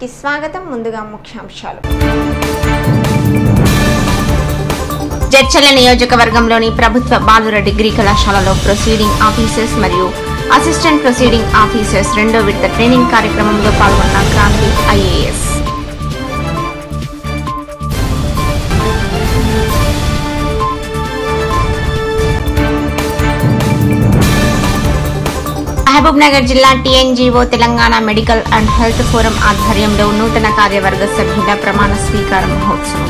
న్యూస్కి స్వాగతం. ముందుగా ముఖ్యాంశాలు. జడ్చర్ల నియోజకవర్గంలోని ప్రభుత్వ బాలుర డిగ్రీ కళాశాలలో ప్రొసీడింగ్ ఆఫీసర్స్ మరియు అసిస్టెంట్ ప్రొసీడింగ్ ఆఫీసర్స్ రెండో విడత ట్రైనింగ్ కార్యక్రమంలో పాల్గొన్న క్రాంతి ఐఏఎస్. మహబూబ్ నగర్ జిల్లా TNGO Telangana medical and health forum ఆధ్వర్యంలో నూతన కార్యవర్గ సభ్యుల ప్రమాణ స్వీకార మహోత్సవం.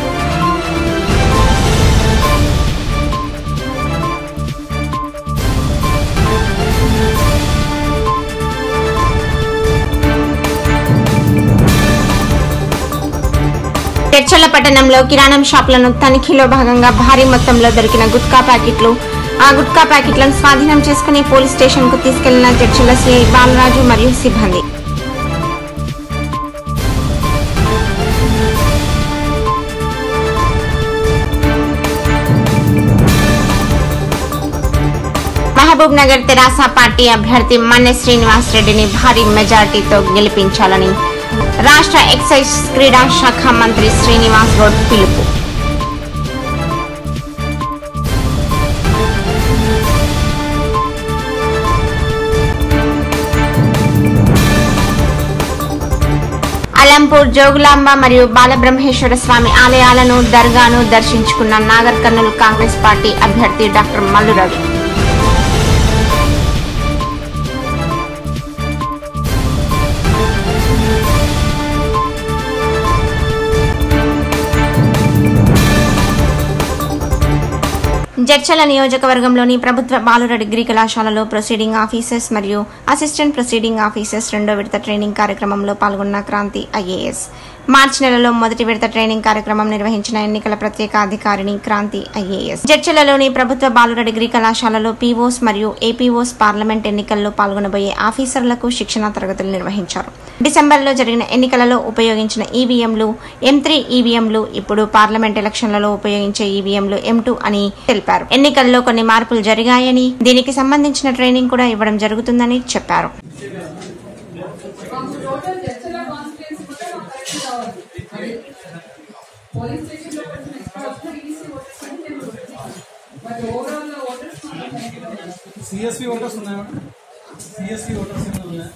జడ్చర్ల పట్టణంలో కిరాణం షాపులను తనిఖీలో భాగంగా భారీ మొత్తంలో దొరికిన గుట్కా ప్యాకెట్లు, ఆ గుట్కా ప్యాకెట్లను స్వాధీనం చేసుకుని పోలీస్ స్టేషన్ కు తీసుకెళ్లిన జడ్చర్ల సిఐ బాలరాజు మరియు సిబ్బంది. మహబూబ్ నగర్ తెరాస పార్టీ అభ్యర్థి మన్నె శ్రీనివాస్ రెడ్డిని భారీ మెజార్టీతో గెలిపించాలని రాష్ట్ర ఎక్సైజ్ క్రీడా శాఖ మంత్రి శ్రీనివాస్ గౌడ్ పిలుపు. అలంపూర్ జోగులాంబ మరియు బాలబ్రహ్మేశ్వర స్వామి ఆలయాలను దర్గాను దర్శించుకున్న నాగర్ కర్నూలు కాంగ్రెస్ పార్టీ అభ్యర్థి డాక్టర్ మల్లు రవి. జడ్చర్ల నియోజకవర్గంలోని ప్రభుత్వ బాలుర డిగ్రీ కళాశాలలో ప్రొసీడింగ్ ఆఫీసర్స్ మరియు అసిస్టెంట్ ప్రొసీడింగ్ ఆఫీసర్స్ రెండో విడత ట్రైనింగ్ కార్యక్రమంలో పాల్గొన్న క్రాంతి ఐఏఎస్. మార్చి నెలలో మొదటి విడత ట్రైనింగ్ కార్యక్రమం నిర్వహించిన ఎన్నికల ప్రత్యేక అధికారిని క్రాంతి ఐఏఎస్ జడ్చర్లలోని ప్రభుత్వ బాలుర డిగ్రీ కళాశాలలో పీఓస్ మరియు ఏపీఓస్ పార్లమెంట్ ఎన్నికల్లో పాల్గొనబోయే ఆఫీసర్లకు శిక్షణా తరగతులు నిర్వహించారు. డిసెంబర్లో జరిగిన ఎన్నికలలో ఉపయోగించిన ఈవీఎంలు M3 ఈవీఎంలు ఇప్పుడు పార్లమెంట్ ఎలక్షన్లలో ఉపయోగించే ఈవీఎంలు M2 అని తెలిపారు. ఎన్నికల్లో కొన్ని మార్పులు జరిగాయని, దీనికి సంబంధించిన ట్రైనింగ్ కూడా ఇవ్వడం జరుగుతుందని చెప్పారు. CSV ఓటర్స్ ఉన్నాయా? CSV ఓటర్స్ ఉన్నాయా?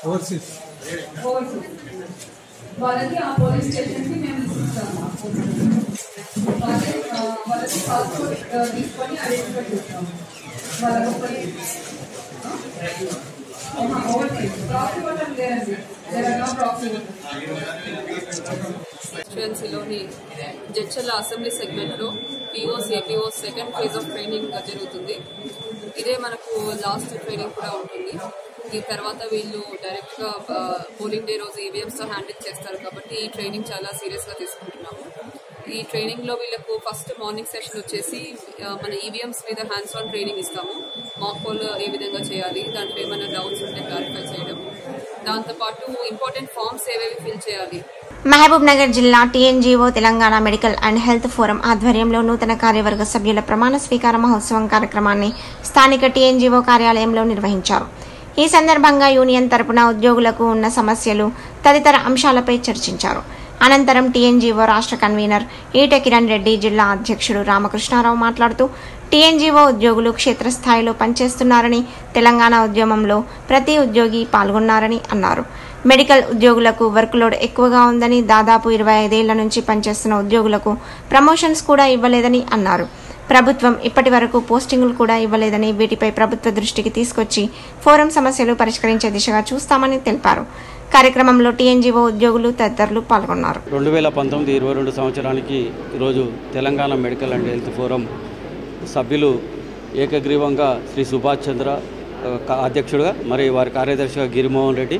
ఓవర్సీస్ వాళ్ళకి ఆ పోలీస్ స్టేషన్ కి మేము ఇస్తాము. వాళ్ళకి పాస్పోర్ట్ తీసుకొని ఐడెంటిఫై చేస్తాము. వాళ్ళకి కాన్స్టిట్యుయెన్సీలోని జడ్చర్ల అసెంబ్లీ సెగ్మెంట్లో POs APOs second phase of training జరుగుతుంది. ఇదే మనకు లాస్ట్ ట్రైనింగ్ కూడా ఉంటుంది. ఈ తర్వాత వీళ్ళు డైరెక్ట్ గా పోలింగ్ డే రోజు ఈవీఎంస్ తో హ్యాండిల్ చేస్తారు కాబట్టి ఈ ట్రైనింగ్ చాలా సీరియస్ గా తీసుకుంటున్నాము. ఈ ట్రైనింగ్ లో వీళ్ళకు ఫస్ట్ మార్నింగ్ సెషన్ వచ్చేసి మన ఈవీఎంస్ మీద హ్యాండ్స్ ఆన్ ట్రైనింగ్ ఇస్తాము. మాక్ పోల్ ఏ విధంగా చేయాలి, దాంట్లో ఏమైనా డౌట్స్ ఉంటే క్లారిఫై చేయడం, దాంతోపాటు ఇంపార్టెంట్ ఫార్మ్స్ ఏవేవి ఫిల్ చేయాలి. మహబూబ్ నగర్ జిల్లా TNGO Telangana medical and health forum ఆధ్వర్యంలో నూతన కార్యవర్గ సభ్యుల ప్రమాణ స్వీకార మహోత్సవం కార్యక్రమాన్ని స్థానిక టీఎన్జీఓ కార్యాలయంలో నిర్వహించారు. ఈ సందర్భంగా యూనియన్ తరపున ఉద్యోగులకు ఉన్న సమస్యలు తదితర అంశాలపై చర్చించారు. అనంతరం టీఎన్జీఓ రాష్ట్ర కన్వీనర్ ఈట కిరణ్ రెడ్డి, జిల్లా అధ్యక్షుడు రామకృష్ణారావు మాట్లాడుతూ టీఎన్జీఓ ఉద్యోగులు క్షేత్రస్థాయిలో పనిచేస్తున్నారని, తెలంగాణ ఉద్యమంలో ప్రతి ఉద్యోగి పాల్గొన్నారని అన్నారు. మెడికల్ ఉద్యోగులకు వర్క్ లోడ్ ఎక్కువగా ఉందని, దాదాపు 25 ఏళ్ల నుంచి పనిచేస్తున్న ఉద్యోగులకు ప్రమోషన్స్ కూడా ఇవ్వలేదని అన్నారు. ప్రభుత్వం ఇప్పటి వరకు పోస్టింగులు కూడా ఇవ్వలేదని, వీటిపై ప్రభుత్వ దృష్టికి తీసుకొచ్చి ఫోరం సమస్యలు పరిష్కరించే దిశగా చూస్తామని తెలిపారు. కార్యక్రమంలో టీఎన్జీఓ ఉద్యోగులు తదితరులు పాల్గొన్నారు. 2019-22 సంవత్సరానికి ఈరోజు Telangana medical and health forum సభ్యులు ఏకగ్రీవంగా శ్రీ సుభాష్ చంద్ర అధ్యక్షుడుగా, మరి వారి కార్యదర్శిగా గిరిమోహన్ రెడ్డి,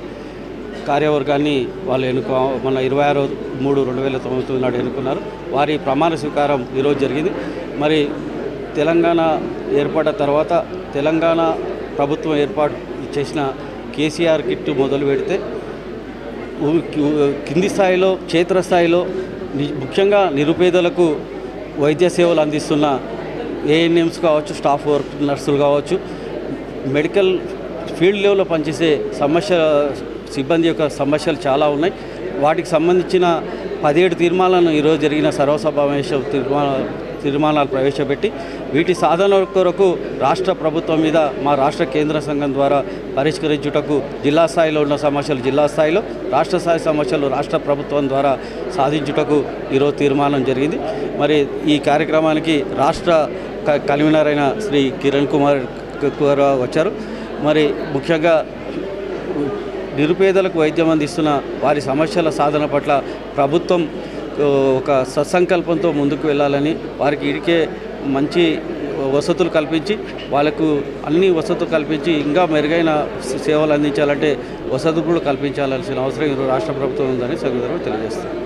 కార్యవర్గాన్ని వాళ్ళు మన 26/3/2019 నాడు ఎన్నుకున్నారు. వారి ప్రమాణ స్వీకారం ఈరోజు జరిగింది. మరి తెలంగాణ ఏర్పడిన తర్వాత తెలంగాణ ప్రభుత్వం ఏర్పాటు చేసిన కేసీఆర్ కిట్ మొదలు పెడితే కింది స్థాయిలో క్షేత్రస్థాయిలో ముఖ్యంగా నిరుపేదలకు వైద్య సేవలు అందిస్తున్న ఏఎన్ఎంస్ కావచ్చు, స్టాఫ్ వర్క్ నర్సులు కావచ్చు, మెడికల్ ఫీల్డ్ లెవెల్లో పనిచేసే సిబ్బంది యొక్క సమస్యలు చాలా ఉన్నాయి. వాటికి సంబంధించిన 17 తీర్మానాలను ఈరోజు జరిగిన సర్వసమావేశ తీర్మానాలు ప్రవేశపెట్టి వీటి సాధన కొరకు రాష్ట్ర ప్రభుత్వం మీద మా రాష్ట్ర కేంద్ర సంఘం ద్వారా పరిష్కరించుటకు జిల్లా స్థాయిలో ఉన్న సమస్యలు జిల్లా స్థాయిలో, రాష్ట్ర స్థాయి సమస్యలు రాష్ట్ర ప్రభుత్వం ద్వారా సాధించుటకు ఈరోజు తీర్మానం జరిగింది. మరి ఈ కార్యక్రమానికి రాష్ట్ర కన్వీనర్ అయిన శ్రీ కిరణ్ కుమార్ వచ్చారు. మరి ముఖ్యంగా నిరుపేదలకు వైద్యం అందిస్తున్న వారి సమస్యల సాధన పట్ల ప్రభుత్వం ఒక సత్సంకల్పంతో ముందుకు వెళ్ళాలని, వారికి ఇడికే మంచి వసతులు కల్పించి వాళ్ళకు అన్ని వసతులు కల్పించి ఇంకా మెరుగైన సేవలు అందించాలంటే వసతులు కూడా కల్పించాల్సిన అవసరం ఈరోజు రాష్ట్ర ప్రభుత్వం ఉందని సగోదరులు తెలియజేస్తారు.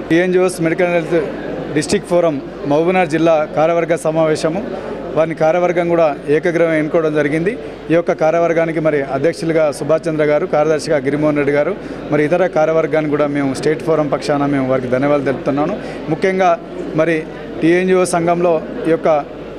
TNGOs medical health district forum Mahabubnagar జిల్లా కార్యవర్గ సమావేశము, వారిని కార్యవర్గం కూడా ఏకగ్రీవం ఎన్నుకోవడం జరిగింది. ఈ యొక్క కార్యవర్గానికి మరి అధ్యక్షులుగా సుభాష్ చంద్ర గారు, కార్యదర్శిగా గిరిమోహన్ రెడ్డి గారు, మరి ఇతర కార్యవర్గాన్ని కూడా మేము స్టేట్ ఫోరం పక్షాన మేము వారికి ధన్యవాదాలు తెలుపుతున్నాను. ముఖ్యంగా మరి టీఎన్జిఓ సంఘంలో ఈ యొక్క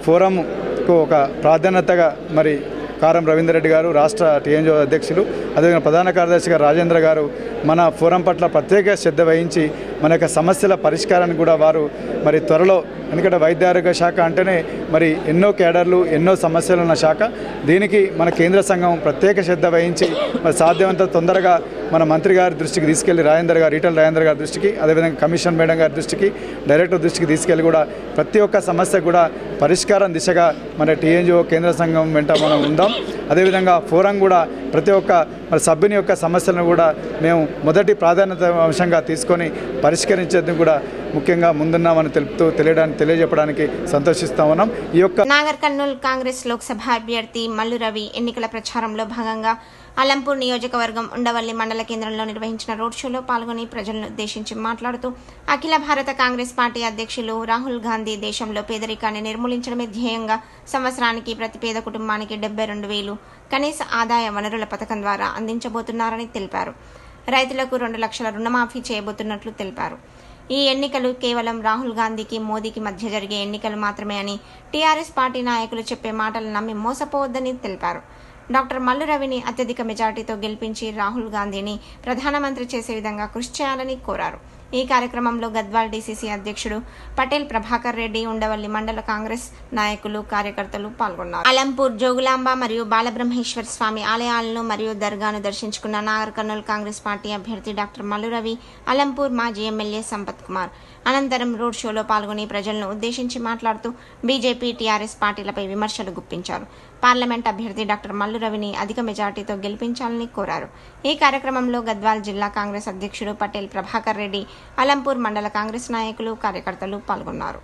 ఫోరంకు ఒక ప్రాధాన్యతగా మరి కారం రవీందర్ రెడ్డి గారు రాష్ట్ర టీఎన్జిఓ అధ్యక్షులు, అదేవిధంగా ప్రధాన కార్యదర్శిగా రాజేంద్ర గారు మన ఫోరం పట్ల ప్రత్యేక శ్రద్ధ వహించి మన యొక్క సమస్యల పరిష్కారాన్ని కూడా వారు మరి త్వరలో, ఎందుకంటే వైద్య ఆరోగ్య శాఖ అంటేనే మరి ఎన్నో కేడర్లు ఎన్నో సమస్యలు ఉన్న శాఖ, దీనికి మన కేంద్ర సంఘం ప్రత్యేక శ్రద్ధ వహించి మరి సాధ్యమంత తొందరగా మన మంత్రి గారి దృష్టికి తీసుకెళ్లి ఈటల రాజేందర్ గారి దృష్టికి, అదేవిధంగా కమిషన్ మేడం గారి దృష్టికి, డైరెక్టర్ దృష్టికి తీసుకెళ్లి కూడా ప్రతి ఒక్క సమస్య కూడా పరిష్కారం దిశగా మన టీఎన్జిఓ కేంద్ర సంఘం వెంట మనం ఉందాం. అదేవిధంగా ఫోరం కూడా ప్రతి ఒక్క మరి సభ్యుని యొక్క సమస్యలను కూడా మేము మొదటి ప్రాధాన్యత అంశంగా తీసుకొని పరిష్కరించేందుకు కూడా ముఖ్యంగా ముందున్నామని తెలియజెప్పడానికి సంతోషిస్తా ఉన్నాం. ఈ యొక్క నాగర్ కర్నూల్ కాంగ్రెస్ లోక్సభ అభ్యర్థి మల్లు రవి ఎన్నికల ప్రచారంలో భాగంగా అలంపూర్ నియోజకవర్గం ఉండవల్లి మండల కేంద్రంలో నిర్వహించిన రోడ్ షోలో పాల్గొని ప్రజలను ఉద్దేశించి మాట్లాడుతూ అఖిల భారత కాంగ్రెస్ పార్టీ అధ్యక్షులు రాహుల్ గాంధీ దేశంలో పేదరికాన్ని నిర్మూలించడమే ధ్యేయంగా సంవత్సరానికి ప్రతి పేద కుటుంబానికి 72,000 కనీస ఆదాయ వనరుల పథకం ద్వారా అందించబోతున్నారని తెలిపారు. రైతులకు 2 లక్షల రుణమాఫీ చేయబోతున్నట్లు తెలిపారు. ఈ ఎన్నికలు కేవలం రాహుల్ గాంధీకి మోదీకి మధ్య జరిగే ఎన్నికలు మాత్రమే అని టీఆర్ఎస్ పార్టీ నాయకులు చెప్పే మాటలు నమ్మి మోసపోవద్దని తెలిపారు. డాక్టర్ మల్లు రవిని అత్యధిక మెజార్టీతో గెలిపించి రాహుల్ గాంధీని ప్రధానమంత్రి చేసే విధంగా కృషి చేయాలని కోరారు. ఈ కార్యక్రమంలో గద్వాల్ డీసీసీ అధ్యక్షుడు పటేల్ ప్రభాకర్ రెడ్డి, ఉండవల్లి మండల కాంగ్రెస్ నాయకులు, కార్యకర్తలు పాల్గొన్నారు. అలంపూర్ జోగులాంబ మరియు బాలబ్రహ్మేశ్వర స్వామి ఆలయాలను మరియు దర్గాను దర్శించుకున్న నాగర్ కర్నూల్ కాంగ్రెస్ పార్టీ అభ్యర్థి డాక్టర్ మల్లు రవి అలంపూర్ మాజీ ఎమ్మెల్యే సంపత్ కుమార్ అనంతరం రోడ్ షోలో పాల్గొని ప్రజలను ఉద్దేశించి మాట్లాడుతూ బీజేపీ, టీఆర్ఎస్ పార్టీలపై విమర్శలు గుప్పించారు. పార్లమెంట్ అభ్యర్థి డాక్టర్ మల్లు రవిని అధిక మెజార్టీతో గెలిపించాలని కోరారు. ఈ కార్యక్రమంలో గద్వాల్ జిల్లా కాంగ్రెస్ అధ్యక్షుడు పటేల్ ప్రభాకర్ రెడ్డి, అలంపూర్ మండల కాంగ్రెస్ నాయకులు, కార్యకర్తలు పాల్గొన్నారు.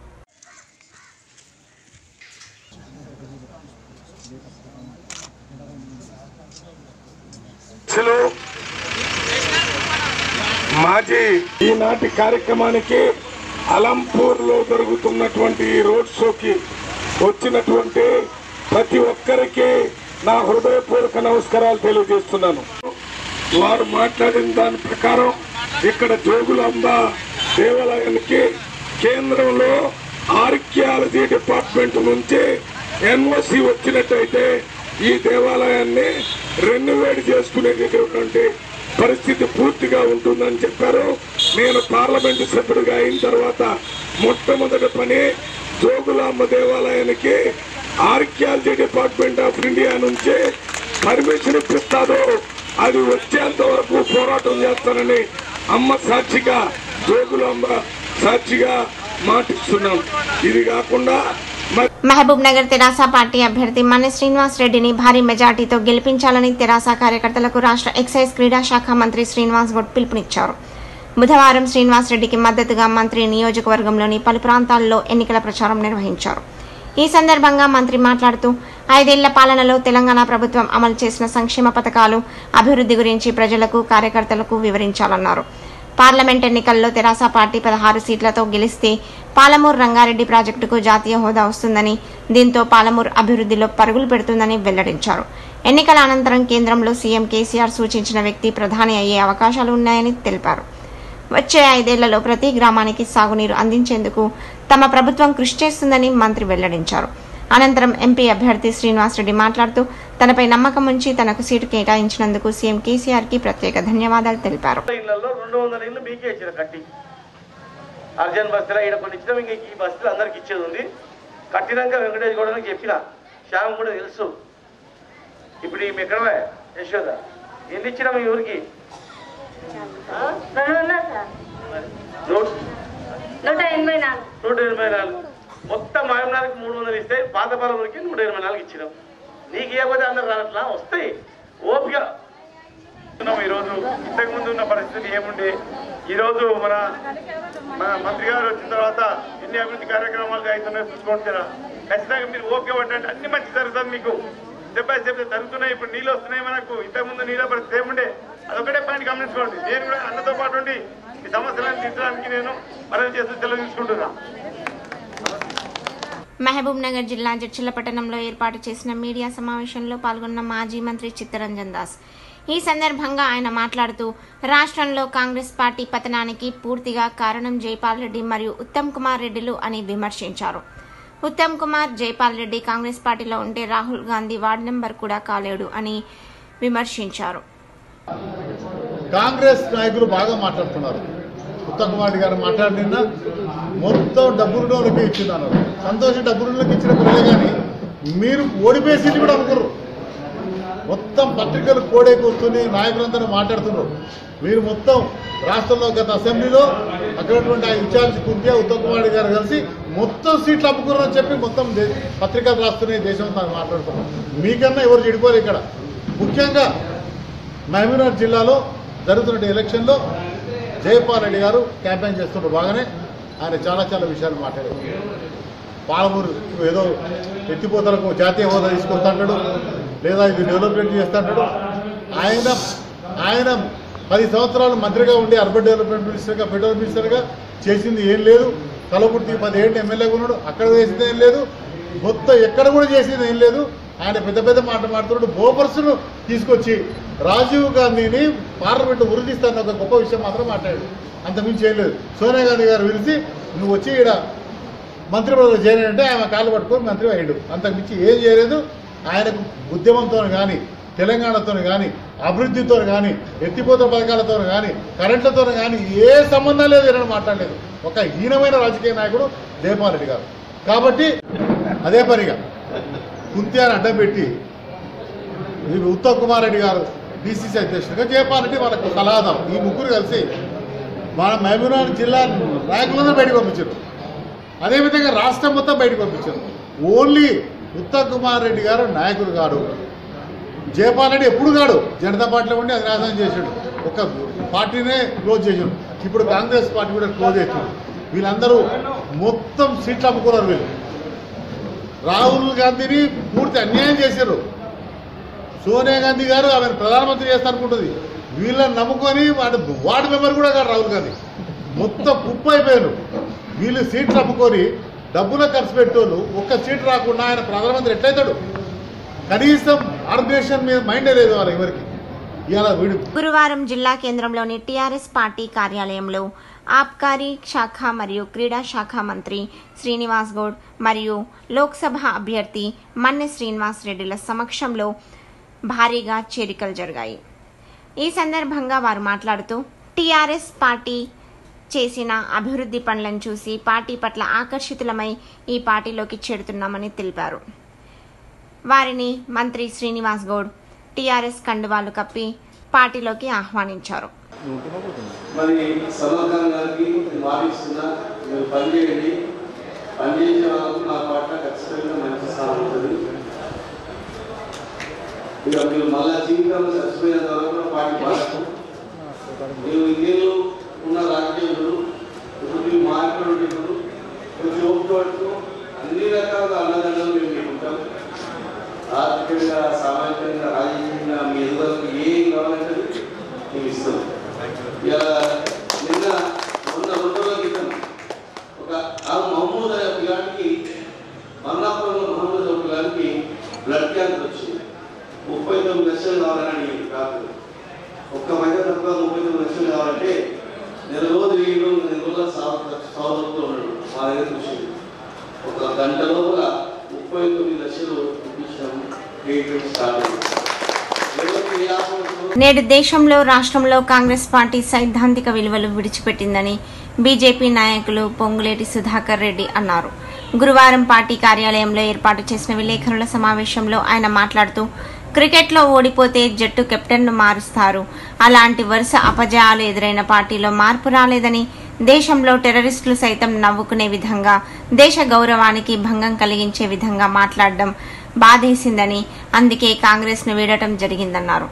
మాజీ ఈనాటి కార్యక్రమానికి అలంపూర్లో జరుగుతున్నటువంటి రోడ్ షోకి వచ్చినటువంటి ప్రతి ఒక్కరికి నా హృదయపూర్వక నమస్కారాలు తెలియజేస్తున్నాను. వారు మాట్లాడిన దాని ప్రకారం ఇక్కడ జోగులాంబ దేవాలయానికి కేంద్రంలో ఆర్కియాలజీ డిపార్ట్మెంట్ నుంచి ఎన్ఓసి వచ్చినట్టయితే ఈ దేవాలయాన్ని రెన్యువేట్ చేసుకునేటటువంటి పరిస్థితి పూర్తిగా ఉంటుందని చెప్పారు. నేను పార్లమెంటు సభ్యుడిగా అయిన తర్వాత మొట్టమొదటి పని జోగులాంబ దేవాలయానికి ఆర్కియాలజీ డిపార్ట్మెంట్ ఆఫ్ ఇండియా నుంచి పర్మిషన్ ఇప్పిస్తాదో అది వచ్చేంత వరకు పోరాటం చేస్తానని అమ్మ సాక్షిగా, జోగులాంబ సాక్షిగా మాటిస్తున్నాం. ఇది కాకుండా మహబూబ్ నగర్ తెరాస పార్టీ అభ్యర్థి మన్నె శ్రీనివాస్ రెడ్డిని భారీ మెజార్టీతో గెలిపించాలని తెరాస కార్యకర్తలకు రాష్ట్ర ఎక్సైజ్ క్రీడా శాఖ మంత్రి శ్రీనివాస్ గౌడ్ పిలుపునిచ్చారు. బుధవారం శ్రీనివాస్ రెడ్డికి మద్దతుగా మంత్రి నియోజకవర్గంలోని పలు ప్రాంతాల్లో ఎన్నికల ప్రచారం నిర్వహించారు. ఈ సందర్భంగా మంత్రి మాట్లాడుతూ 5 ఏళ్ల పాలనలో తెలంగాణ ప్రభుత్వం అమలు చేసిన సంక్షేమ పథకాలు, అభివృద్ధి గురించి ప్రజలకు, కార్యకర్తలకు వివరించాలన్నారు. పార్లమెంట్ ఎన్నికల్లో తెరాస పార్టీ 16 సీట్లతో గెలిస్తే పాలమూరు రంగారెడ్డి ప్రాజెక్టుకు జాతీయ హోదా వస్తుందని, దీంతో పాలమూరు అభివృద్ధిలో పరుగులు పెడుతుందని వెల్లడించారు. ఎన్నికల అనంతరం కేంద్రంలో సీఎం కేసీఆర్ సూచించిన వ్యక్తి ప్రధాని అయ్యే అవకాశాలు ఉన్నాయని తెలిపారు. వచ్చే 5 ఏళ్లలో ప్రతి గ్రామానికి సాగునీరు అందించేందుకు తమ ప్రభుత్వం కృషి చేస్తుందని మంత్రి వెల్లడించారు. అనంతరం ఎంపీ అభ్యర్థి శ్రీనివాసరెడ్డి మాట్లాడుతూ తనపై నమ్మకం ఉంచి తనకు సీటు కేటాయించినందుకు సీఎం కేసీఆర్ కి ప్రత్యేక ధన్యవాదాలు తెలిపారు. అర్జన్ బస్తీలో ఇక్కడ కొన్ని ఇచ్చినాం, ఇంకా ఈ బస్తీలో అందరికి ఇచ్చేది ఉంది. కట్టినాక వెంకటేష్ గౌడకి చెప్పిన శ్యామ్ కూడా తెలుసు. ఇప్పుడు ఈమె ఎక్కడ యశోద ఎన్ని ఇచ్చినాం ఈ ఊరికి? 184. మొత్తం మాయమనాలకు 300 ఇస్తాయి. పాతపాల ఊరికి 184 ఇచ్చినాం. నీకు ఇవ్వకపోతే అందరు రానట్లా వస్తాయి. ఓపిక ఈరోజు ఇంతకు ముందు ఉన్న పరిస్థితి ఏముండే, ఈరోజు మన మంత్రి గారు వచ్చిన తర్వాత ఎన్ని అభివృద్ధి కార్యక్రమాలు అవుతున్నాయో చూసుకుంటున్నా. ఖచ్చితంగా మీరు ఓపిక పట్టండి, అన్ని మంచి జరుగుతుంది. మీకు స్టెప్ బై స్టెప్ జరుగుతున్నాయి. ఇప్పుడు నీళ్ళు వస్తున్నాయి మనకు. ఇంతకుముందు నీళ్ళ పరిస్థితి ఏముండే అదొకటే పాయింట్ గమనించుకోండి. నేను కూడా అన్నతో పాటు ఉండి ఈ సమస్యలను తీర్చడానికి నేను మనం చేస్తూ సెలవు తీసుకుంటున్నా. మహబూబ్ నగర్ జిల్లా జడ్చర్ల పట్టణంలో ఏర్పాటు చేసిన మీడియా సమావేశంలో పాల్గొన్న మాజీ మంత్రి చిత్తరంజన్ దాస్. ఈ సందర్భంగా ఆయన మాట్లాడుతూ రాష్ట్రంలో కాంగ్రెస్ పార్టీ పతనానికి పూర్తిగా కారణం జైపాల్ రెడ్డి మరియు ఉత్తమ్ కుమార్ రెడ్డిలు అని విమర్శించారు. ఉత్తమ్ కుమార్, జైపాల్ రెడ్డి కాంగ్రెస్ పార్టీలో ఉంటే రాహుల్ గాంధీ వార్డు నెంబర్ కూడా కాలేడు అని విమర్శించారు. కాంగ్రెస్ నాయకులు బాగా మాట్లాడుతున్నారు. ఉత్తమ్ కుమార్ రెడ్డి గారు మాట్లాడిన మొత్తం డబ్బులకి ఇచ్చిందన్నారు. సంతోషం డబ్బులకి ఇచ్చిన పిల్లలే కానీ మీరు ఓడిపోయే సీట్లు కూడా అనుకోరు. మొత్తం పత్రికలు కోడే కూర్చుని నాయకులందరూ మాట్లాడుతున్నారు. మీరు మొత్తం రాష్ట్రంలో గత అసెంబ్లీలో అక్కడటువంటి ఆ ఇన్ఛార్జ్ కుంతియా ఉత్తమ్ కుమార్ రెడ్డి గారు కలిసి మొత్తం సీట్లు అమ్ముకున్నారని చెప్పి మొత్తం పత్రికలు రాస్తున్నాయి. దేశం అంతా మాట్లాడుతున్నారు. మీకన్నా ఎవరు చెడిపోరు. ఇక్కడ ముఖ్యంగా మహబూబ్నగర్ జిల్లాలో జరుగుతున్న ఎలక్షన్లో జైపాల్ రెడ్డి గారు క్యాంపెయిన్ చేస్తున్నారు. బాగానే ఆయన చాలా చాలా విషయాలు మాట్లాడారు. పాలమూరు ఏదో ఎత్తిపోతలకు జాతీయ హోదా తీసుకొస్తాడు, లేదా ఇది డెవలప్మెంట్ చేస్తాడు. ఆయన 10 సంవత్సరాలు మంత్రిగా ఉండి అర్బన్ డెవలప్మెంట్ మినిస్టర్గా, ఫెడరల్ మినిస్టర్గా చేసింది ఏం లేదు. కలవకుర్తి 10 ఏళ్ళు ఎమ్మెల్యేగా ఉన్నాడు, అక్కడ చేసింది ఏం లేదు. మొత్తం ఎక్కడ కూడా చేసింది ఏం లేదు. ఆయన పెద్ద పెద్ద మాట మాట్లాడుతున్నాడు. బోపర్స్ను తీసుకొచ్చి రాజీవ్ గాంధీని పార్లమెంట్ ఉరిదిస్తానన్న ఒక గొప్ప విషయం మాత్రం మాట్లాడాడు. అంతమించి ఏం లేదు. సోనియా గాంధీ గారు పిలిచి నువ్వు వచ్చి ఇక్కడ మంత్రి పదవిలో చేరాడంటే ఆయన కాళ్ళు పట్టుకొని మంత్రి అయ్యాడు. అంతకుమించి ఏం చేయలేదు. ఆయనకు ఉద్యమంతో కానీ, తెలంగాణతో కానీ, అభివృద్ధితో కానీ, ఎత్తిపోత పథకాలతో కానీ, కరెంట్లతో కానీ ఏ సంబంధం లేదు. ఏమైనా మాట్లాడలేదు. ఒక హీనమైన రాజకీయ నాయకుడు జైపాల్ రెడ్డి గారు. కాబట్టి అదే పనిగా కుంత్యాన్ని అడ్డం పెట్టి ఉత్తమ్ కుమార్ రెడ్డి గారు బీసీసీ అధ్యక్షుడిగా, జైపాల్ రెడ్డి వాళ్ళకు సలహాదారు, ఈ ముగ్గురు కలిసి మన మహబూబ్నగర్ జిల్లా నాయకులందరూ బయటకు పంపించారు. అదేవిధంగా రాష్ట్రం మొత్తం బయటకు పంపించారు. ఓన్లీ ఉత్తమ్ కుమార్ రెడ్డి గారు నాయకుడు కాడు, జైపాల్ రెడ్డి ఎప్పుడు కాడు. జనతా పార్టీలో ఉండి అది నాశనం చేశాడు. ఒక పార్టీనే క్లోజ్ చేశాడు. ఇప్పుడు కాంగ్రెస్ పార్టీ కూడా క్లోజ్ అవుతుంది. వీళ్ళందరూ మొత్తం సీట్లు అమ్ముకున్నారు. వీళ్ళు రాహుల్ గాంధీని పూర్తి అన్యాయం చేశారు. సోనియా గాంధీ గారు ఆమెను ప్రధానమంత్రి చేస్తారనుకుంటుంది. వీళ్ళని నమ్ముకొని వార్డు మెంబర్ కూడా కాదు రాహుల్ గాంధీ. మొత్తం కుప్ప అయిపోయారు. వీళ్ళు సీట్లు అమ్ముకొని డబ్బులు ఖర్చు పెట్టోళ్ళు ఒక్క సీటు రాకుండా ఆయన ప్రధానమంత్రి ఎట్లయితాడు? కనీసం ఆర్గనైజేషన్ మీద మైండే లేదు వాళ్ళ ఎవరికి. గురువారం జిల్లా కేంద్రంలోని టీఆర్ఎస్ పార్టీ కార్యాలయంలో ఆబ్కారీ శాఖ మరియు క్రీడా శాఖ మంత్రి శ్రీనివాస్ గౌడ్ మరియు లోక్సభ అభ్యర్థి మన్నె శ్రీనివాస్ రెడ్డిల సమక్షంలో భారీగా చేరికలు జరిగాయి. ఈ సందర్భంగా వారు మాట్లాడుతూ టీఆర్ఎస్ పార్టీ చేసిన అభివృద్ధి పనులను చూసి పార్టీ పట్ల ఆకర్షితులమై ఈ పార్టీలోకి చేరుతున్నామని తెలిపారు. వారిని మంత్రి శ్రీనివాస్ గౌడ్ టీఆర్ఎస్ కండువాలు కప్పి పార్టీలోకి ఆహ్వానించారు. మరి సమాధానం గారికి భావిస్తున్నా మీరు పనిచేయండి. పనిచేసే వాళ్ళకు నా పాట ఖచ్చితంగా మంచి స్థానం ఉంటుంది. ఇక మీరు మళ్ళా జీవితంలో చచ్చిపోయిన తర్వాత పార్టీ భాషకు మీరు ఇంకేళ్ళు ఉన్న రాజకీయులు ఇప్పుడు మీరు మాట్లాడుతున్నారు. కొంచెం ఓపికపడుతూ అన్ని రకాల అన్నదండలు మేము మీకుంటాం. ఆర్థికంగా, సామాజికంగా, రాజకీయంగా మీ ఎదుగుదలకు ఏం కావాలంటే మేము ఇస్తాం. ఇలా నిన్న 100 రోజుల క్రితం ఒక మహమ్మద్ అనే పిల్లాడికి మర్నాపురంలో మహమ్మద్ అనే పిల్లాడికి బ్లడ్ క్యాన్సర్ వచ్చింది. 39 లక్షలు కావాలని కాదు. ఒక్క మధ్య తప్ప 39 లక్షలు కావాలంటే నెల రోజుల సౌదరుతో ఉన్నాడు. మా దగ్గర వచ్చింది. ఒక గంట లోపల 39 లక్షలు ఇప్పించాము. ట్రీట్మెంట్ స్టార్ట్ అయింది. నేడు దేశంలో రాష్ట్రంలో కాంగ్రెస్ పార్టీ సైద్ధాంతిక విలువలు విడిచిపెట్టిందని బీజేపీ నాయకులు పొంగులేటి సుధాకర్ రెడ్డి అన్నారు. గురువారం పార్టీ కార్యాలయంలో ఏర్పాటు చేసిన విలేకరుల సమావేశంలో ఆయన మాట్లాడుతూ, క్రికెట్లో ఓడిపోతే జట్టు కెప్టెన్ను మారుస్తారు. అలాంటి వరుస అపజయాలు ఎదురైన పార్టీలో మార్పు రాలేదని, దేశంలో టెర్రరిస్టులు సైతం నవ్వుకునే విధంగా, దేశ గౌరవానికి భంగం కలిగించే విధంగా మాట్లాడడం బాధేసిందని, అందుకే కాంగ్రెస్ ను వీడటం జరిగిందన్నారు.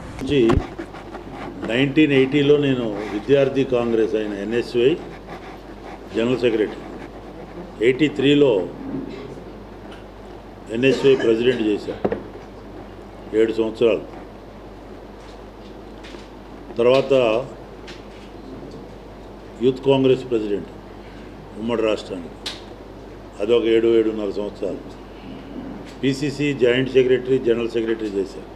1980లో నేను విద్యార్థి కాంగ్రెస్ అయిన ఎన్ఎస్వై జనరల్ సెక్రటరీ, 83లో ఎన్ఎస్వై ప్రెసిడెంట్ చేశాను 7 సంవత్సరాలు. తర్వాత యూత్ కాంగ్రెస్ ప్రెసిడెంట్ ఉమ్మడి రాష్ట్రానికి, అదొక 7-7.5 సంవత్సరాలు. PCC joint secretary, general secretary చేశారు.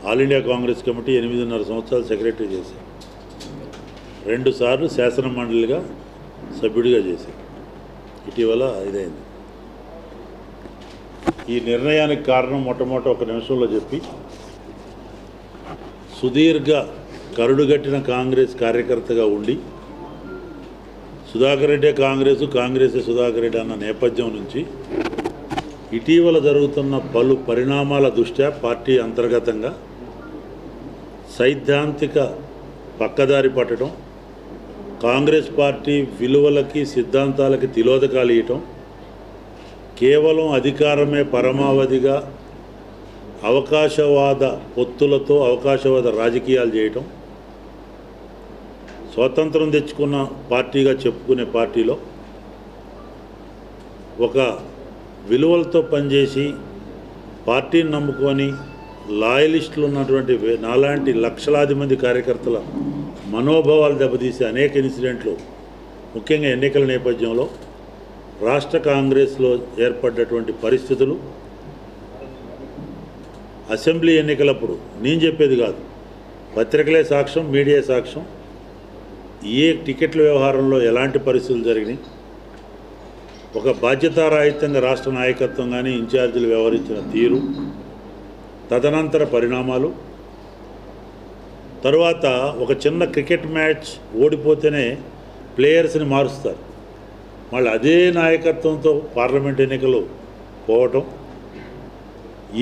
ఆల్ ఇండియా కాంగ్రెస్ కమిటీ 8.5 సంవత్సరాలు సెక్రటరీ చేశారు. 2 సార్లు శాసన మండలిగా సభ్యుడిగా చేశారు. ఇటీవల ఇదైంది. ఈ నిర్ణయానికి కారణం మొట్టమొదటి ఒక నిమిషంలో చెప్పి, సుదీర్ఘ కరుడుగట్టిన కాంగ్రెస్ కార్యకర్తగా ఉండి, సుధాకర్ రెడ్డి కాంగ్రెస్, కాంగ్రెస్ సుధాకర్ రెడ్డి అన్న నేపథ్యం నుంచి ఇటీవల జరుగుతున్న పలు పరిణామాల దృష్ట్యా పార్టీ అంతర్గతంగా సైద్ధాంతిక పక్కదారి పట్టడం, కాంగ్రెస్ పార్టీ విలువలకి సిద్ధాంతాలకి తిలోదకాలు ఇవ్వటం, కేవలం అధికారమే పరమావధిగా అవకాశవాద పొత్తులతో అవకాశవాద రాజకీయాలు చేయటం, స్వాతంత్రం తెచ్చుకున్న పార్టీగా చెప్పుకునే పార్టీలో ఒక విలువలతో పనిచేసి పార్టీని నమ్ముకొని లాయలిస్టులు ఉన్నటువంటి నాలాంటి లక్షలాది మంది కార్యకర్తల మనోభావాలు దెబ్బతీసే అనేక ఇన్సిడెంట్లు, ముఖ్యంగా ఎన్నికల నేపథ్యంలో రాష్ట్ర కాంగ్రెస్లో ఏర్పడ్డటువంటి పరిస్థితులు, అసెంబ్లీ ఎన్నికలప్పుడు నేను చెప్పేది కాదు, పత్రికలే సాక్ష్యం, మీడియా సాక్ష్యం, ఏ టికెట్ల వ్యవహారంలో ఎలాంటి పరిస్థితులు జరిగినాయి, ఒక బాధ్యతారాహిత్యంగా రాష్ట్ర నాయకత్వం కానీ ఇన్ఛార్జీలు వ్యవహరించిన తీరు, తదనంతర పరిణామాలు, తర్వాత ఒక చిన్న క్రికెట్ మ్యాచ్ ఓడిపోతేనే ప్లేయర్స్ని మారుస్తారు, మళ్ళీ అదే నాయకత్వంతో పార్లమెంట్ ఎన్నికలు పోవటం,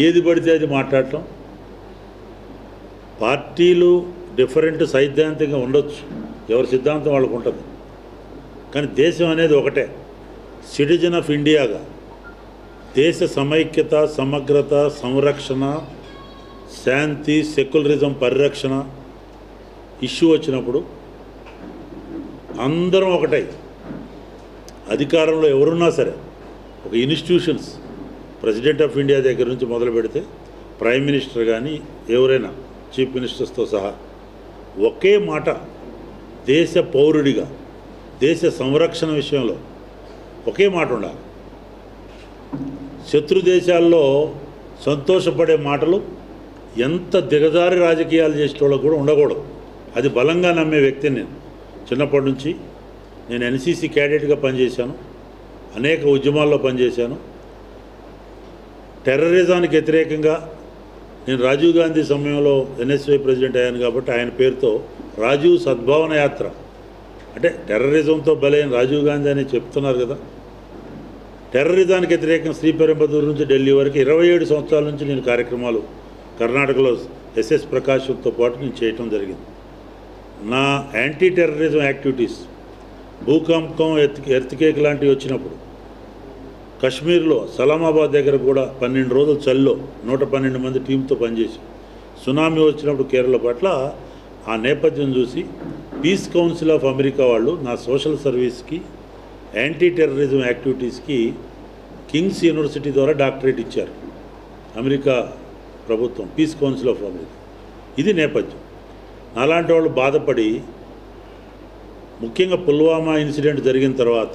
ఏది పడితే అది మాట్లాడటం. పార్టీలు డిఫరెంట్ సైద్ధాంతికంగా ఉండొచ్చు, ఎవరి సిద్ధాంతం వాళ్ళకు ఉంటుంది, కానీ దేశం అనేది ఒకటే. సిటిజన్ ఆఫ్ ఇండియాగా దేశ సమైక్యత, సమగ్రత, సంరక్షణ, శాంతి, సెక్యులరిజం పరిరక్షణ ఇష్యూ వచ్చినప్పుడు అందరం ఒకటై, అధికారంలో ఎవరున్నా సరే, ఒక ఇన్స్టిట్యూషన్స్ ప్రెసిడెంట్ ఆఫ్ ఇండియా దగ్గర నుంచి మొదలు పెడితే ప్రైమ్ మినిస్టర్ కానీ ఎవరైనా చీఫ్ మినిస్టర్స్తో సహా ఒకే మాట, దేశ పౌరుడిగా దేశ సంరక్షణ విషయంలో ఒకే మాట ఉండాలి. శత్రు దేశాల్లో సంతోషపడే మాటలు ఎంత దిగజారి రాజకీయాలు చేసేటోళ్ళకు కూడా ఉండకూడదు. అది బలంగా నమ్మే వ్యక్తిని నేను. చిన్నప్పటి నుంచి నేను ఎన్సీసీ క్యాడెట్గా పనిచేశాను, అనేక ఉద్యమాల్లో పనిచేశాను. టెర్రరిజానికి వ్యతిరేకంగా నేను రాజీవ్ గాంధీ సమయంలో ఎన్ఎస్వై ప్రెసిడెంట్ అయ్యాను కాబట్టి ఆయన పేరుతో రాజీవ్ సద్భావన యాత్ర, అంటే టెర్రరిజంతో బలైన రాజీవ్ గాంధీ అని చెప్తున్నారు కదా. టెర్రరిజానికి వ్యతిరేకంగా శ్రీపెరంబదూరు నుంచి ఢిల్లీ వరకు 27 సంవత్సరాల నుంచి నేను కార్యక్రమాలు కర్ణాటకలో ఎస్ఎస్ ప్రకాశంతో పాటు నేను చేయటం జరిగింది. నా యాంటీ టెర్రరిజం యాక్టివిటీస్, భూకంపం, ఎర్త్కేక్ లాంటివి వచ్చినప్పుడు కశ్మీర్లో సలామాబాద్ దగ్గర కూడా 12 రోజులు చలిలో 112 మంది టీంతో పనిచేసి, సునామీ వచ్చినప్పుడు కేరళ పట్ల ఆ నేపథ్యం చూసి పీస్ కౌన్సిల్ ఆఫ్ అమెరికా వాళ్ళు నా సోషల్ సర్వీస్కి, యాంటీ టెర్రరిజం యాక్టివిటీస్కి కింగ్స్ యూనివర్సిటీ ద్వారా డాక్టరేట్ ఇచ్చారు అమెరికా ప్రభుత్వం, పీస్ కౌన్సిల్ ఆఫ్ అమెరికా. ఇది నేపథ్యం. అలాంటి వాళ్ళు బాధపడి, ముఖ్యంగా పుల్వామా ఇన్సిడెంట్ జరిగిన తర్వాత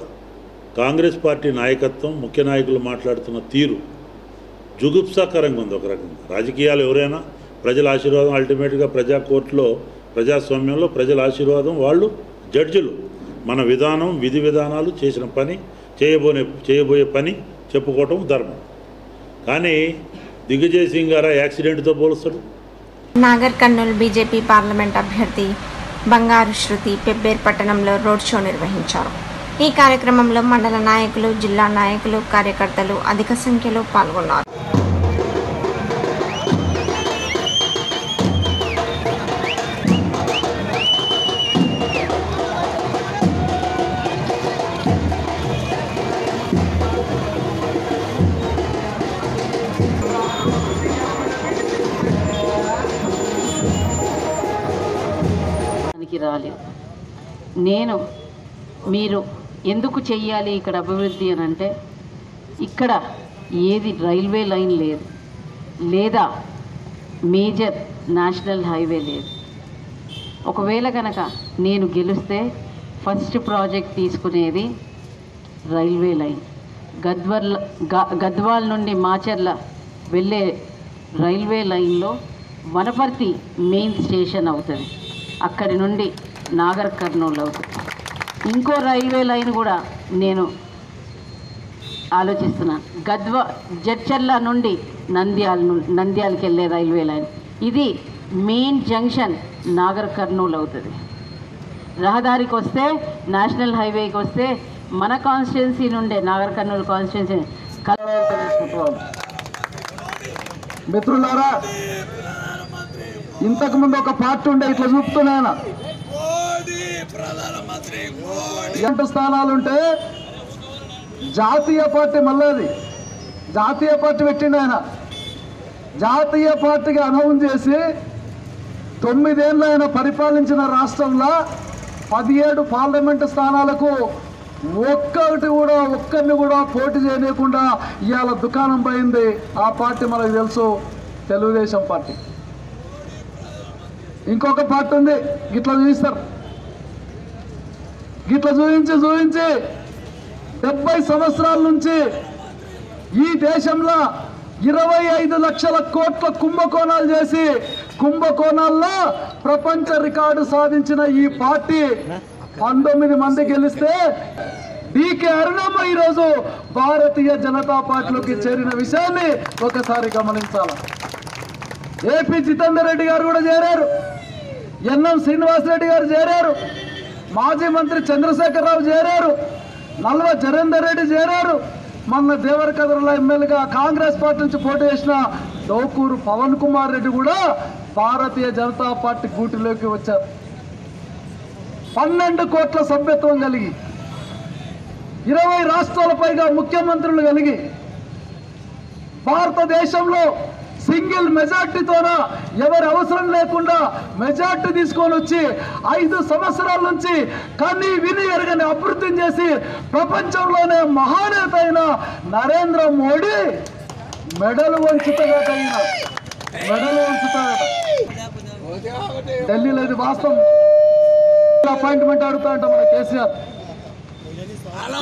కాంగ్రెస్ పార్టీ నాయకత్వం, ముఖ్య నాయకులు మాట్లాడుతున్న తీరు జుగుప్సాకరంగా ఉంది. ఒక రకంగా రాజకీయాలు ఎవరైనా ప్రజల ఆశీర్వాదం, అల్టిమేట్గా ప్రజా కోర్టులో, ప్రజాస్వామ్యంలో ప్రజల ఆశీర్వాదం, వాళ్ళు జడ్జిలు. మన విధానం, విధి విధానాలు, చేసిన పని, చేయబోయే పని చెప్పుకోవటం ధర్మం. కానీ దిగ్విజయ్ సింగ్ గారు యాక్సిడెంట్తో పోలుస్తాడు. నాగర్ కర్నూలు బీజేపీ పార్లమెంట్ అభ్యర్థి బంగారు శృతి పెబ్బేర్ పట్టణంలో రోడ్ షో నిర్వహించారు. ఈ కార్యక్రమంలో మండల నాయకులు, జిల్లా నాయకులు, కార్యకర్తలు అధిక సంఖ్యలో పాల్గొన్నారు. రాలేదు. నేను మీరు ఎందుకు చెయ్యాలి ఇక్కడ అభివృద్ధి అని అంటే, ఇక్కడ ఏది రైల్వే లైన్ లేదు, లేదా మేజర్ నేషనల్ హైవే లేదు. ఒకవేళ కనుక నేను గెలిస్తే ఫస్ట్ ప్రాజెక్ట్ తీసుకునేది రైల్వే లైన్. గద్వాల్ నుండి మాచర్ల వెళ్ళే రైల్వే లైన్లో వనపర్తి మెయిన్ స్టేషన్ అవుతుంది, అక్కడి నుండి నాగర్ కర్నూలు అవుతుంది. ఇంకో రైల్వే లైన్ కూడా నేను ఆలోచిస్తున్నాను, జడ్చర్ల నుండి నంద్యాలకి వెళ్ళే రైల్వే లైన్. ఇది మెయిన్ జంక్షన్ నాగర్ కర్నూలు అవుతుంది. రహదారికి వస్తే, నేషనల్ హైవేకి వస్తే మన కాన్స్టిట్యున్సీ నుండే నాగర్ కర్నూలు కాన్స్టిట్యున్సీ మిత్రులారా, ఇంతకుముందు ఒక పార్టీ ఉండే ఇట్లా చూపుతున్నాయన 8 స్థానాలుంటే జాతీయ పార్టీ మళ్ళీ జాతీయ పార్టీ పెట్టిండు ఆయన. జాతీయ పార్టీకి అనౌన్స్ చేసి 9 ఏళ్ళు ఆయన పరిపాలించిన రాష్ట్రంలో 17 పార్లమెంటు స్థానాలకు ఒక్కరిని కూడా పోటీ చేయకుండా ఇవాళ దుకాణం పోయింది. ఆ పార్టీ మనకు తెలుసు, తెలుగుదేశం పార్టీ. ఇంకొక పార్టీ ఉంది, గిట్లా చూపిస్తారు. గిట్లా చూపించి 70 సంవత్సరాల నుంచి ఈ దేశంలో 25 లక్షల కోట్ల కుంభకోణాలు చేసి కుంభకోణాల్లో ప్రపంచ రికార్డు సాధించిన ఈ పార్టీ 19 మంది గెలిస్తే డీకే అరుణమ్మ ఈరోజు భారతీయ జనతా పార్టీలోకి చేరిన విషయాన్ని ఒకసారి గమనించాలి. ఏపీ జితేందర్ రెడ్డి గారు కూడా చేరారు, ఎన్ఎం శ్రీనివాసరెడ్డి గారు చేరారు, మాజీ మంత్రి చంద్రశేఖరరావు చేరారు, నల్వ జరేందర్ రెడ్డి చేరారు. మొన్న దేవరకద్రల ఎమ్మెల్యేగా కాంగ్రెస్ పార్టీ నుంచి పోటీ చేసిన డోకూరు పవన్ కుమార్ రెడ్డి కూడా భారతీయ జనతా పార్టీ గూటిలోకి వచ్చారు. 12 కోట్ల సభ్యత్వం కలిగి 20 రాష్ట్రాల పైగా ముఖ్యమంత్రులు కలిగి భారతదేశంలో సింగిల్ మెజార్టీతోన ఎవరి అవసరం లేకుండా మెజార్టీ తీసుకొని వచ్చి 5 సంవత్సరాల నుంచి కన్నీ విని ఎరగని అభివృద్ధిని చేసి ప్రపంచంలోనే మహానేత అయిన నరేంద్ర మోడీ మెడలు వంచుతగట. ఢిల్లీలో ఇది వాస్తవం. అపాయింట్మెంట్ అడుగుతా అంట మన కేసీఆర్.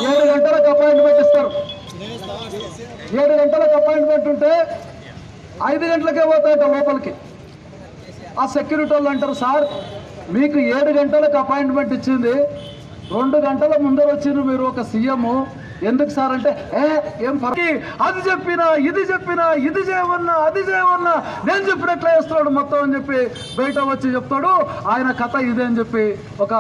7 గంటలకు అపాయింట్మెంట్ ఇస్తారు. 7 గంటలకు అపాయింట్మెంట్ ఉంటే 5 గంటలకే పోతాయట లోపలికి. ఆ సెక్యూరిటీ వాళ్ళు అంటారు, సార్ మీకు 7 గంటలకు అపాయింట్మెంట్ ఇచ్చింది, 2 గంటల ముందర వచ్చిండ్రు మీరు ఒక సీఎం, ఎందుకు సార్ అంటే ఏం అది చెప్పినా ఇది చేయమన్నా అది చేయమన్నా నేను చెప్పినట్లే చేస్తున్నాడు మొత్తం అని చెప్పి బయట వచ్చి చెప్తాడు. ఆయన కథ ఇదే అని చెప్పి ఒక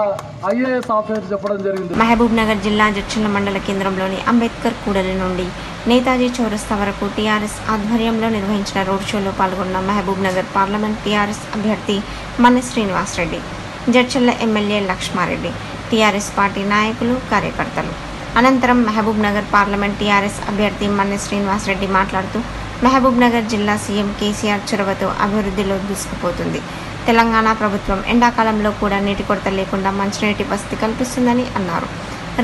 IAS ఆఫీసర్ చెప్పడం జరిగింది. మహబూబ్ నగర్ జిల్లా జడ్చర్ల మండల కేంద్రంలోని అంబేద్కర్ కూడలి నుండి నేతాజీ చౌరస్తా వరకు టీఆర్ఎస్ ఆధ్వర్యంలో నిర్వహించిన రోడ్ షోలో పాల్గొన్న మహబూబ్ నగర్ పార్లమెంట్ టీఆర్ఎస్ అభ్యర్థి Manne Srinivas Reddy, Jadcherla MLA Laxma Reddy, TRS party నాయకులు, కార్యకర్తలు. అనంతరం మహబూబ్ నగర్ పార్లమెంట్ టీఆర్ఎస్ అభ్యర్థి మన్నె శ్రీనివాసరెడ్డి మాట్లాడుతూ మహబూబ్ నగర్ జిల్లా సీఎం కేసీఆర్ చొరవతో అభివృద్ధిలో దూసుకుపోతుంది. తెలంగాణ ప్రభుత్వం ఎండాకాలంలో కూడా నీటి కొరత లేకుండా మంచినీటి వసతి కల్పిస్తుందని అన్నారు.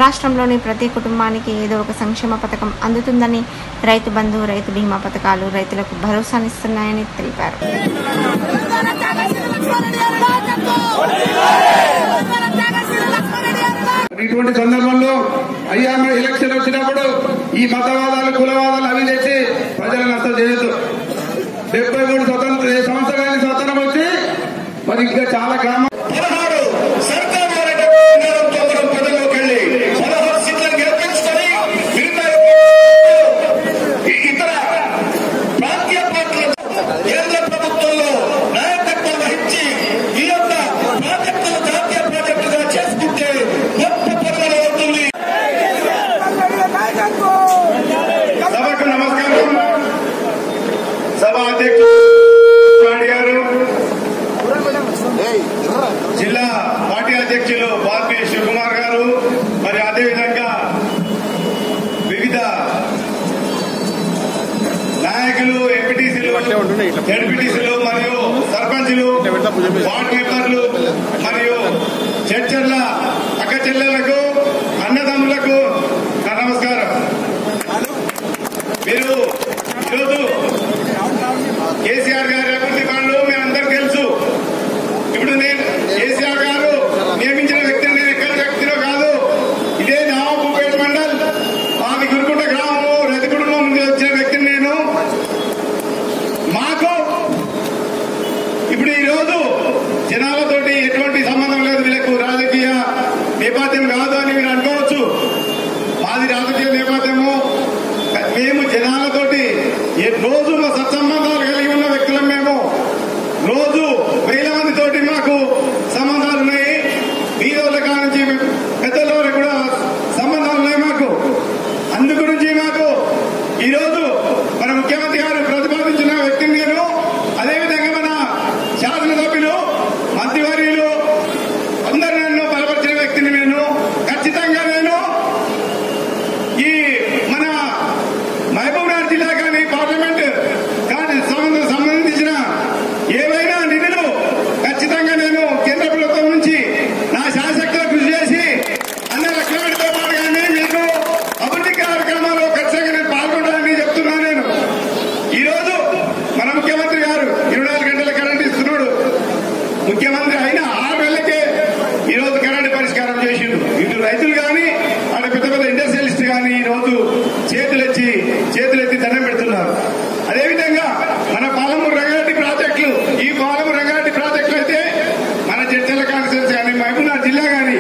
రాష్ట్రంలోని ప్రతి కుటుంబానికి ఏదో ఒక సంక్షేమ పథకం అందుతుందని, రైతు బంధు, రైతు బీమా పథకాలు రైతులకు భరోసానిస్తున్నాయని తెలిపారు. ఇటువంటి సందర్భంలో అయ్యా ఎలక్షన్ వచ్చినప్పుడు ఈ మతవాదాలు, కులవాదాలు అవి తెచ్చి ప్రజలను నష్టం చేయొద్దు. 73 సంవత్సరానికి స్వతంత్రం వచ్చి మరి ఇంకా చాలా గ్రామాలు అధ్యక్షులు బాపి శివకుమార్ గారు, మరి అదేవిధంగా వివిధ నాయకులు, ఎంపీటీసీలు, జడ్పీటీసీలు మరియు సర్పంచ్లు, వార్డు మెంబర్లు మరియు చర్చల అక్క చెల్లెలకు, అన్నదమ్ములకు నా నమస్కారం. మీరు ఈరోజు కేసీఆర్ గారి అభివృద్ధి పనులు మీ అందరికీ తెలుసు. ఇప్పుడు నేను కేసీఆర్ గారు నియమించిన వ్యక్తిని, నేను ఎక్కడ వ్యక్తిలో కాదు, ఇదే నవాబుపేట మండల్ మాది గురుకుంట గ్రామము రైతు కుటుంబం నుండి వచ్చిన వ్యక్తిని నేను. మాకు ఇప్పుడు ఈరోజు జనాలతోటి ఎటువంటి సంబంధం లేదు, వీళ్ళకు రాజకీయ నేపథ్యం కాదు అని మీరు అనుకోవచ్చు. మాది రాజకీయ నేపథ్యము. మేము జనాలతోటి రోజు మా సత్సంబంధాలు కలిగి ఉన్న వ్యక్తులం. మేము రోజు వేల మందితోటి మాకు సంబంధాలు ఉన్నాయి. వీధుల కానించి పెద్దల వరకు కూడా సంబంధాలు ఉన్నాయి మాకు. అందు గురించి మాకు ఈరోజు మన ముఖ్యమంత్రి గారు ప్రతిపాదించిన వ్యక్తిని నేను, అదేవిధంగా మన శాసనసభ్యులు, మంత్రివర్యులు అందరూ నన్ను బలపరిచిన వ్యక్తిని నేను. ఖచ్చితంగా నేను ఈ మన మహబూబ్నగర్ జిల్లా కానీ పార్లమెంట్ కానీ సంబంధించిన ఏవైనా నిధులు ఖచ్చితంగా నేను కేంద్ర ప్రభుత్వం నుంచి నా శాసక్తిలో కృషి చేసి అన్న లక్ష్మణుడితో పాటు కానీ మీకు అభివృద్ధి కార్యక్రమాల్లో ఖచ్చితంగా నేను పాల్గొంటానని చెప్తున్నాను. నేను ఈరోజు మన ముఖ్యమంత్రి గారు 24 గంటల కరెంట్ ఇస్తున్నాడు. ముఖ్యమంత్రి అయినా 6 నెలలకే ఈరోజు కరెంట్ పరిష్కారం చేసిండు. ఇటు రైతులు కానీ అక్కడ పెద్ద పెద్ద ఇండస్ట్రియలిస్ట్ కానీ ఈరోజు చేతులెత్తి దండం పెడుతున్నారు. అదేవిధంగా మన పాలమూరు రంగారెడ్డి ప్రాజెక్టులు, ఈ పాలమూరు రంగారెడ్డి ప్రాజెక్టులు అయితే మన చర్చల కాన్స్టిట్యూన్సీ కానీ మహబూబ్నగర్ జిల్లా కానీ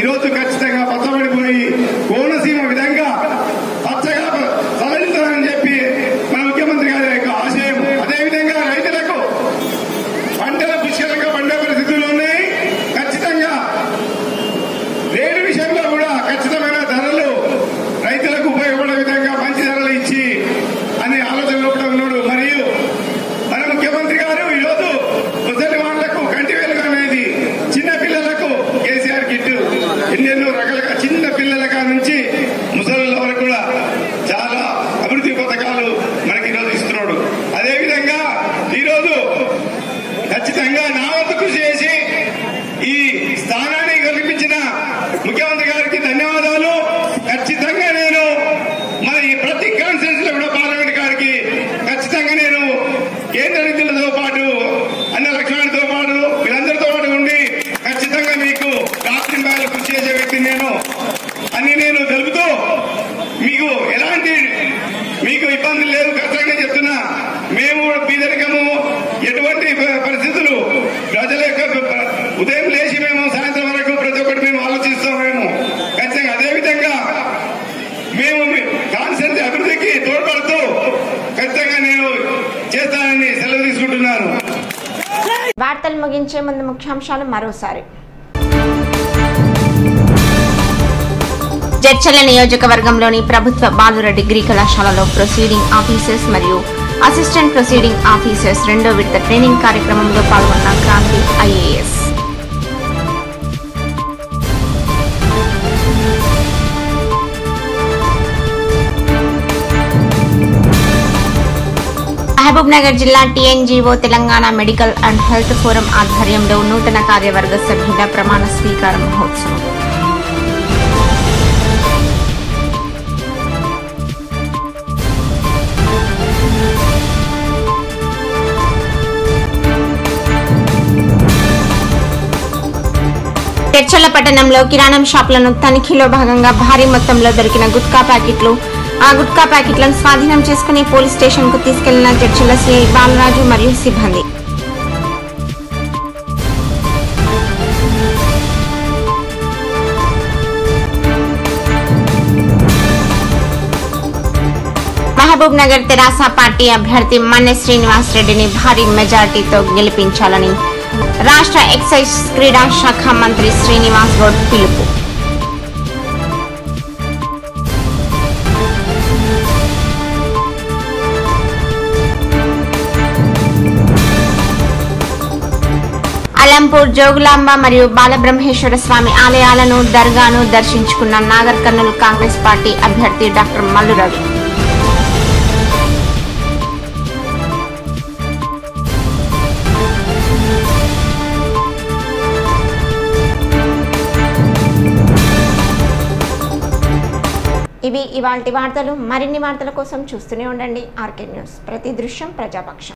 ఈరోజు ఖచ్చితంగా పచ్చబడిపోయి కోనసీమ విధంగా పచ్చగా తరలించాలని చెప్పి మన ముఖ్యమంత్రి గారి యొక్క ఆశయం. అదేవిధంగా రైతులకు పంటల పుష్కలంగా పండే పరిస్థితులు ఉన్నాయి. ఖచ్చితంగా రేటు విషయంలో కూడా ఖచ్చితమైన ధరలు రైతులకు ఉపయోగపడే విధంగా మంచి ధరలు ఇచ్చి అనే ఆలోచనలో కూడా ఉన్నాడు. మరియు మన ముఖ్యమంత్రి గారు ఈరోజు ముసలి వాళ్లకు కంటి వెలుగు అనేది, చిన్న పిల్లలకు కేసీఆర్ కిట్, ఎన్నెన్నో రకాలుగా చిన్న పిల్లల నుంచి ముసలి వరకు కూడా చాలా అభివృద్ధి పథకాలు మనకి ఈరోజు ఇస్తున్నాడు. అదేవిధంగా ఈరోజు ఖచ్చితంగా నా వంతు కృషి చేసి ఈ స్థానాన్ని కల్పించిన ముఖ్యమంత్రి గారికి ధన్యవాదాలు. ఖచ్చితంగా నేను మన ప్రతి కాన్స్టిట్యూన్సీలో కూడా పార్లమెంట్ గారికి ఖచ్చితంగా నేను కేంద్ర నిధులతో పాటు అన్న లక్ష్మణుడితో పాటు వీళ్ళందరితో పాటు ఉండి ఖచ్చితంగా మీకు రాత్రి బాగా కృషి చేసే వ్యక్తిని నేను అని నేను తెలుపుతూ, మీకు ఇబ్బందులు లేవు. ఖచ్చితంగా చెప్తున్నా. మేము పేదరికము ఎటువంటి పరిస్థితులు ప్రజల యొక్క ఉదయం లేచి మేము సాయంత్రం వరకు ప్రతి ఒక్కటి మేము ఆలోచిస్తాం. మేము ఖచ్చితంగా అదేవిధంగా మేము కాన్స్టిట్యూన్సీ అభివృద్ధికి తోడ్పడుతూ ఖచ్చితంగా నేను చేస్తానని సెలవు తీసుకుంటున్నాను. వార్తలు ముగించే ముందు ముఖ్యాంశాలు మరోసారి. జడ్చర్ల నియోజకవర్గంలోని ప్రభుత్వ బాలుర డిగ్రీ కళాశాలలో ప్రొసీడింగ్ ఆఫీసర్స్ మరియు అసిస్టెంట్ ప్రొసీడింగ్ ఆఫీసర్స్ 2వ విడత ట్రైనింగ్ కార్యక్రమంలో పాల్గొన్న క్రాంతి ఐఏఎస్. మహబూబ్నగర్ జిల్లా TNGO Telangana medical and health forum ఆధ్వర్యంలో నూతన కార్యవర్గ సభ్యుల ప్రమాణ స్వీకార మహోత్సవం. చర్చల పట్టణంలో కిరాణం షాపులను తనిఖీలో భాగంగా భారీ మొత్తంలో దొరికిన గుట్కా ప్యాకెట్లు, ఆ గుట్కా ప్యాకెట్లను స్వాధీనం చేసుకుని పోలీస్ స్టేషన్ కు తీసుకెళ్లిన చర్చల సిఐ బాలరాజు మరియు సిబ్బంది. మహబూబ్ నగర్ తెరాస పార్టీ అభ్యర్థి మన్నె శ్రీనివాస్ రెడ్డిని భారీ మెజార్టీతో గెలిపించాలని రాష్ట్ర ఎక్సైజ్ క్రీడా శాఖ మంత్రి శ్రీనివాస్ గౌడ్ పిలుపు. అలంపూర్ జోగులాంబ మరియు బాలబ్రహ్మేశ్వర స్వామి ఆలయాలను దర్గాను దర్శించుకున్న నాగర్ కర్నూలు కాంగ్రెస్ పార్టీ అభ్యర్థి డాక్టర్ మల్లు రవి. ఇవి ఇవాల్టి వార్తలు. మరిన్ని వార్తల కోసం చూస్తూనే ఉండండి ఆర్కే న్యూస్. ప్రతి దృశ్యం ప్రజాపక్షం.